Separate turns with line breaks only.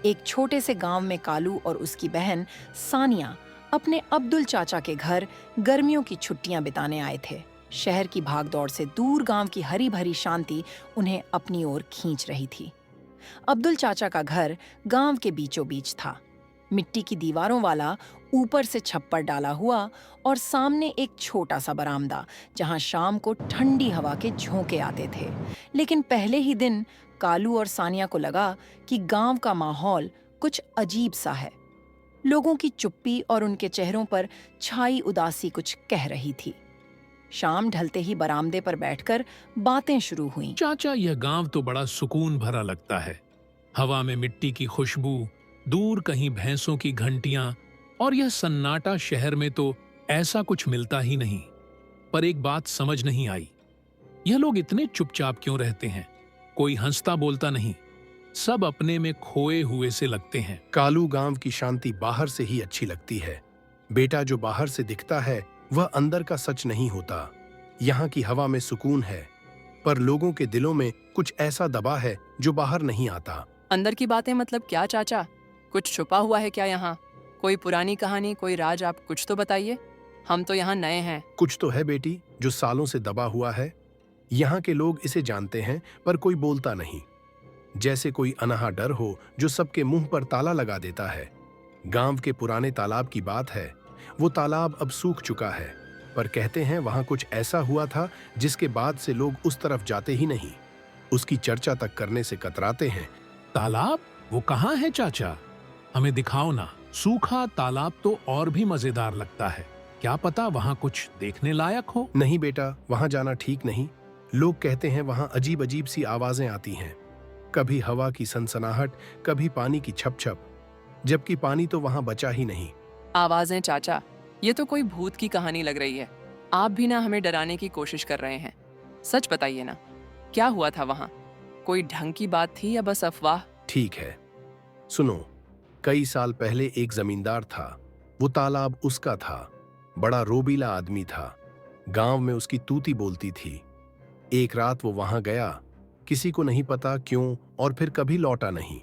एक छोटे से गांव में कालू और उसकी बहन सानिया अपने अब्दुल चाचा के घर गर्मियों की छुट्टियां बिताने आए थे। शहर की भागदौड़ से दूर गांव की हरी भरी शांति उन्हें अपनी ओर खींच रही थी। अब्दुल चाचा का घर गांव के बीचों बीच था। मिट्टी की दीवारों वाला, ऊपर से छप्पर डाला हुआ और सामने एक छोटा सा बरामदा जहां शाम को ठंडी हवा के झोंके आते थे। लेकिन पहले ही दिन कालू और सानिया को लगा कि गांव का माहौल कुछ अजीब सा है। लोगों की चुप्पी और उनके चेहरों पर छाई उदासी कुछ कह रही थी। शाम ढलते ही बरामदे पर बैठकर बातें शुरू हुईं।
चाचा, यह गांव तो बड़ा सुकून भरा लगता है। हवा में मिट्टी की खुशबू, दूर कहीं भैंसों की घंटियां, और यह सन्नाटा शहर में तो ऐसा कुछ मिलता ही नहीं। पर एक बात समझ नहीं आई, यह लोग इतने चुपचाप क्यों रहते हैं? कोई हंसता बोलता नहीं, सब अपने में खोए हुए से लगते हैं।
कालू, गांव की शांति बाहर से ही अच्छी लगती है बेटा। जो बाहर से दिखता है वह अंदर का सच नहीं होता। यहाँ की हवा में सुकून है, पर लोगों के दिलों में कुछ ऐसा दबा है जो बाहर नहीं आता।
अंदर की बातें मतलब क्या चाचा? कुछ छुपा हुआ है क्या यहाँ? कोई पुरानी कहानी, कोई राज? आप कुछ तो बताइए, हम तो यहाँ नए हैं।
कुछ तो है बेटी जो सालों से दबा हुआ है। यहाँ के लोग इसे जानते हैं पर कोई बोलता नहीं, जैसे कोई अनहा डर हो जो सबके मुंह पर ताला लगा देता है। गांव के पुराने तालाब की बात है। वो तालाब अब सूख चुका है, पर कहते हैं वहां कुछ ऐसा हुआ था जिसके बाद से लोग उस तरफ जाते ही नहीं। उसकी चर्चा तक करने से कतराते हैं।
तालाब? वो कहाँ है चाचा? हमें दिखाओ ना। सूखा तालाब तो और भी मजेदार लगता है। क्या पता वहां कुछ देखने लायक हो।
नहीं बेटा, वहां जाना ठीक नहीं। लोग कहते हैं वहां अजीब अजीब सी आवाजें आती हैं, कभी हवा की सनसनाहट, कभी पानी की छप-छप, जबकि पानी तो वहां बचा ही नहीं।
आवाजें चाचा, ये तो कोई भूत की कहानी लग रही है। आप भी ना हमें डराने की कोशिश कर रहे हैं। सच बताइए ना, क्या हुआ था वहां? कोई ढंग की बात थी या बस अफवाह?
ठीक है, सुनो। कई साल पहले एक जमींदार था। वो तालाब उसका था। बड़ा रोबीला आदमी था। गांव में उसकी तूती बोलती थी। एक रात वो वहां गया, किसी को नहीं पता क्यों, और फिर कभी लौटा नहीं।